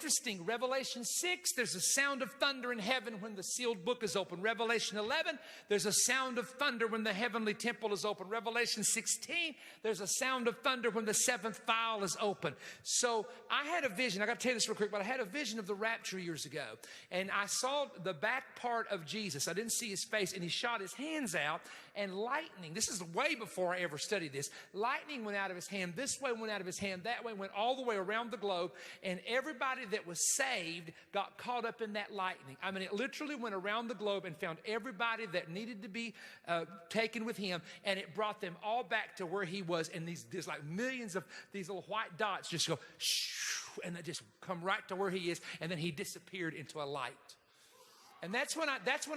interesting. Revelation 6, there's a sound of thunder in heaven when the sealed book is open. Revelation 11, there's a sound of thunder when the heavenly temple is open. Revelation 16, there's a sound of thunder when the seventh vial is open. So I had a vision. I got to tell you this real quick, but I had a vision of the rapture years ago. And I saw the back part of Jesus. I didn't see his face, and he shot his hands out, and lightning, this is way before I ever studied this, lightning went out of his hand, this way went out of his hand, that way went all the way around the globe, and everybody that was saved got caught up in that lightning. I mean, it literally went around the globe and found everybody that needed to be taken with him, and it brought them all back to where he was, and there's like millions of these little white dots just go, shoo, and they just come right to where he is, and then he disappeared into a light. And that's when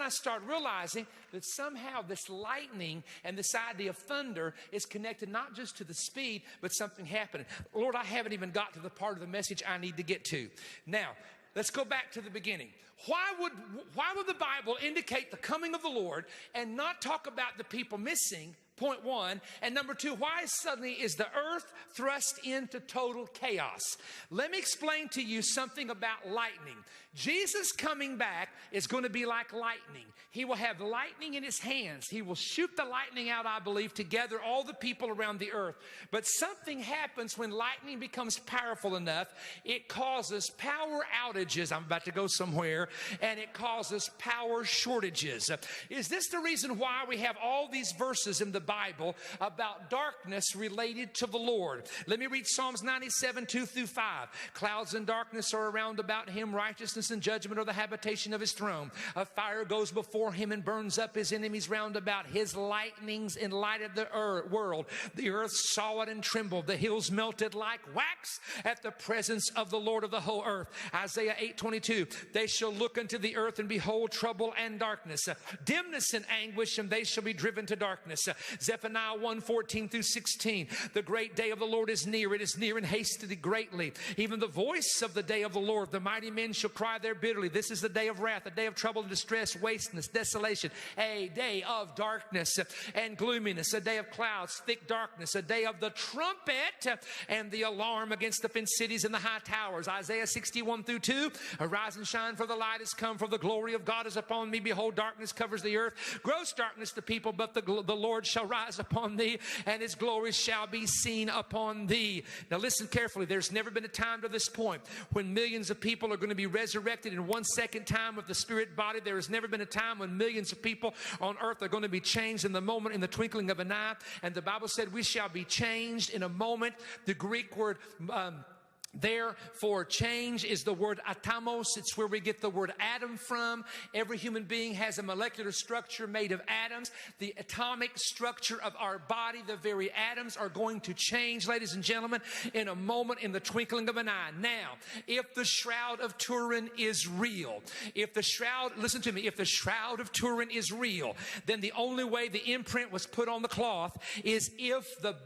I start realizing that somehow this lightning and this idea of thunder is connected not just to the speed, but something happening. Lord, I haven't even got to the part of the message I need to get to. Now, let's go back to the beginning. Why would the Bible indicate the coming of the Lord and not talk about the people missing? Point one. And number two, why suddenly is the earth thrust into total chaos? Let me explain to you something about lightning. Jesus coming back is going to be like lightning. He will have lightning in his hands. He will shoot the lightning out, I believe, to gather all the people around the earth. But something happens when lightning becomes powerful enough. It causes power outages. I'm about to go somewhere. And it causes power shortages. Is this the reason why we have all these verses in the Bible about darkness related to the Lord? Let me read Psalms 97, 2 through 5. Clouds and darkness are around about him. Righteousness and judgment are the habitation of his throne. A fire goes before him and burns up his enemies round about. His lightnings enlightened the world. The earth saw it and trembled. The hills melted like wax at the presence of the Lord of the whole earth. Isaiah 8:22. They shall look unto the earth and behold trouble and darkness, dimness and anguish, and they shall be driven to darkness. Zephaniah 1:14 through 16. The great day of the Lord is near. It is near and hastily greatly. Even the voice of the day of the Lord. The mighty men shall cry there bitterly. This is the day of wrath, a day of trouble and distress, wasteness, desolation, a day of darkness and gloominess, a day of clouds, thick darkness, a day of the trumpet and the alarm against the fenced cities and the high towers. Isaiah 61 through 2. Arise and shine, for the light is come, for the glory of God is upon me. Behold, darkness covers the earth, gross darkness the people, but the Lord shall rise upon thee, and his glory shall be seen upon thee. Now listen carefully. There's never been a time to this point when millions of people are going to be resurrected in 1 second time with the spirit body. There has never been a time when millions of people on earth are going to be changed in the moment, in the twinkling of an eye. And the Bible said we shall be changed in a moment. The Greek word there for change is the word atamos. It's where we get the word atom from. Every human being has a molecular structure made of atoms. The atomic structure of our body, the very atoms, are going to change, ladies and gentlemen, in a moment, in the twinkling of an eye. Now, if the Shroud of Turin is real, if the Shroud of Turin is real, then the only way the imprint was put on the cloth is if that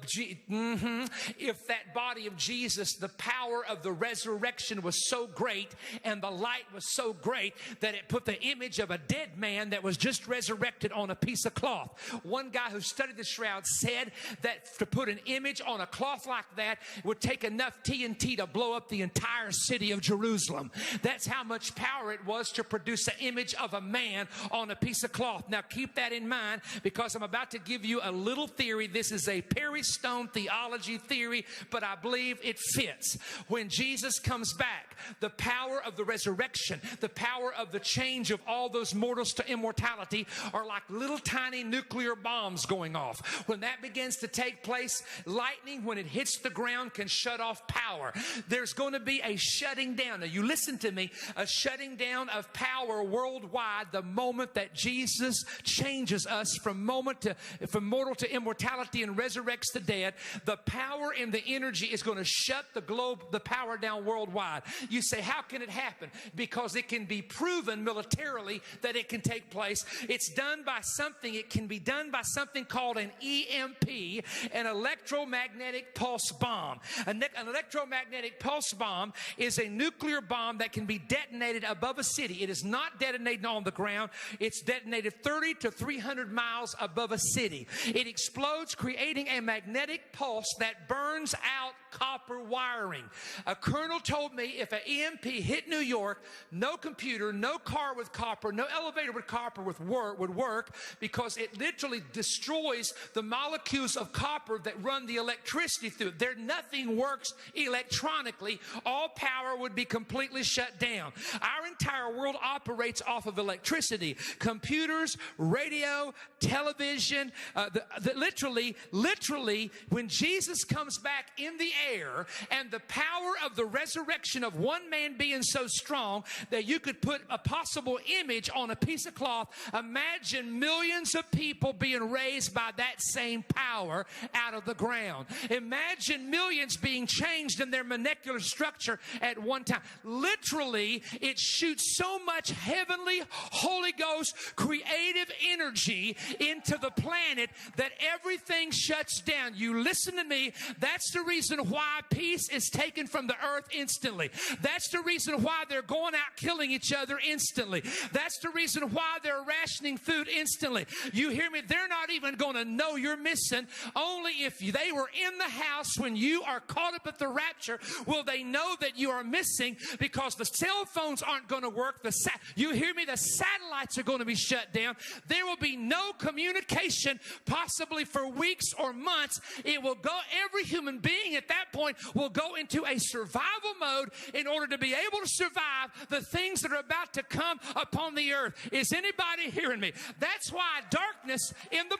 body of Jesus, the power of the resurrection was so great and the light was so great that it put the image of a dead man that was just resurrected on a piece of cloth. One guy who studied the shroud said that to put an image on a cloth like that would take enough TNT to blow up the entire city of Jerusalem. That's how much power it was to produce an image of a man on a piece of cloth. Now keep that in mind, because I'm about to give you a little theory. This is a Perry Stone theology theory, but I believe it fits. When Jesus comes back, the power of the resurrection, the power of the change of all those mortals to immortality are like little tiny nuclear bombs going off. When that begins to take place, lightning, when it hits the ground, can shut off power. There's going to be a shutting down. Now you listen to me, a shutting down of power worldwide the moment that Jesus changes us from mortal to immortality and resurrects the dead. The power and the energy is going to shut the power down worldwide. You say, how can it happen? Because it can be proven militarily that it can take place. It's done by something. It can be done by something called an EMP, an electromagnetic pulse bomb. An electromagnetic pulse bomb is a nuclear bomb that can be detonated above a city. It is not detonated on the ground. It's detonated 30 to 300 miles above a city. It explodes, creating a magnetic pulse that burns out copper wiring. A colonel told me if an EMP hit New York, no computer, no car with copper, no elevator with copper would work because it literally destroys the molecules of copper that run the electricity through it. Nothing works electronically. All power would be completely shut down. Our entire world operates off of electricity. Computers, radio, television, literally, when Jesus comes back in the air and the power of the resurrection of one man being so strong that you could put a possible image on a piece of cloth, imagine millions of people being raised by that same power out of the ground. Imagine millions being changed in their molecular structure at one time. Literally, it shoots so much heavenly, Holy Ghost, creative energy into the planet that everything shuts down. You listen to me. That's the reason why peace is taken from the earth instantly. That's the reason why they're going out killing each other instantly. That's the reason why they're rationing food instantly. You hear me? They're not even going to know you're missing. Only if they were in the house when you are caught up at the rapture will they know that you are missing, because the cell phones aren't going to work. You hear me? The satellites are going to be shut down. There will be no communication possibly for weeks or months. It will go, every human being at that point will go into a survival mode in order to be able to survive the things that are about to come upon the earth. Is anybody hearing me? That's why darkness in the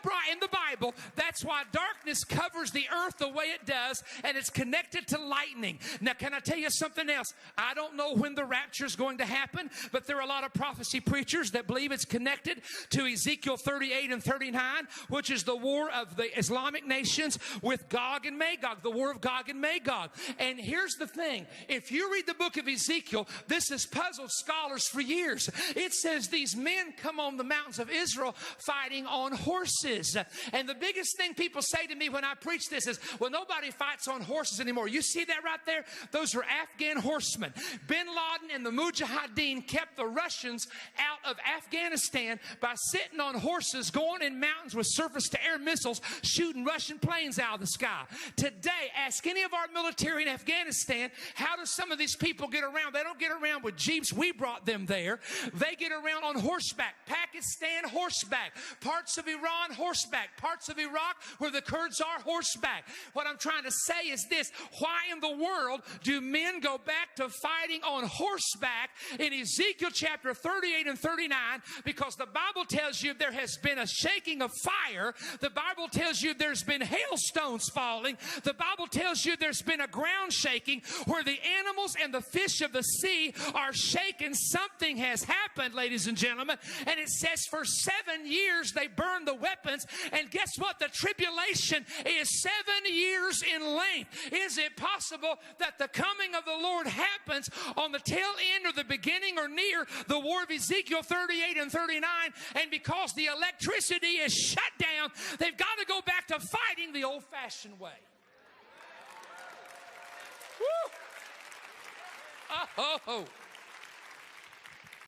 Bible, that's why darkness covers the earth the way it does, and it's connected to lightning. Now, can I tell you something else? I don't know when the rapture is going to happen, but there are a lot of prophecy preachers that believe it's connected to Ezekiel 38 and 39, which is the war of the Islamic nations with Gog and Magog, the war of Gog and Magog. And here's the thing. If you read the book of Ezekiel, this has puzzled scholars for years. It says these men come on the mountains of Israel fighting on horses. And the biggest thing people say to me when I preach this is, well, nobody fights on horses anymore. You see that right there? Those are Afghan horsemen. Bin Laden and the Mujahideen kept the Russians out of Afghanistan by sitting on horses, going in mountains with surface-to-air missiles, shooting Russian planes out of the sky. Today, ask any of our military in Afghanistan, how do some of these people get around? They don't get around with jeeps. We brought them there. They get around on horseback. Pakistan, horseback. Parts of Iran, horseback. Parts of Iraq, where the Kurds are, horseback. What I'm trying to say is this. Why in the world do men go back to fighting on horseback in Ezekiel chapter 38 and 39? Because the Bible tells you there has been a shaking of fire. The Bible tells you there's been hailstones falling. The Bible tells you there's been a ground shaking where the animals and the fish of the sea are shaken. Something has happened, ladies and gentlemen. And it says for 7 years they burned the weapons. And guess what? The tribulation is 7 years in length. Is it possible that the coming of the Lord happens on the tail end or the beginning or near the war of Ezekiel 38 and 39? And because the electricity is shut down, they've got to go back to fighting the old-fashioned way. Woo! Oh.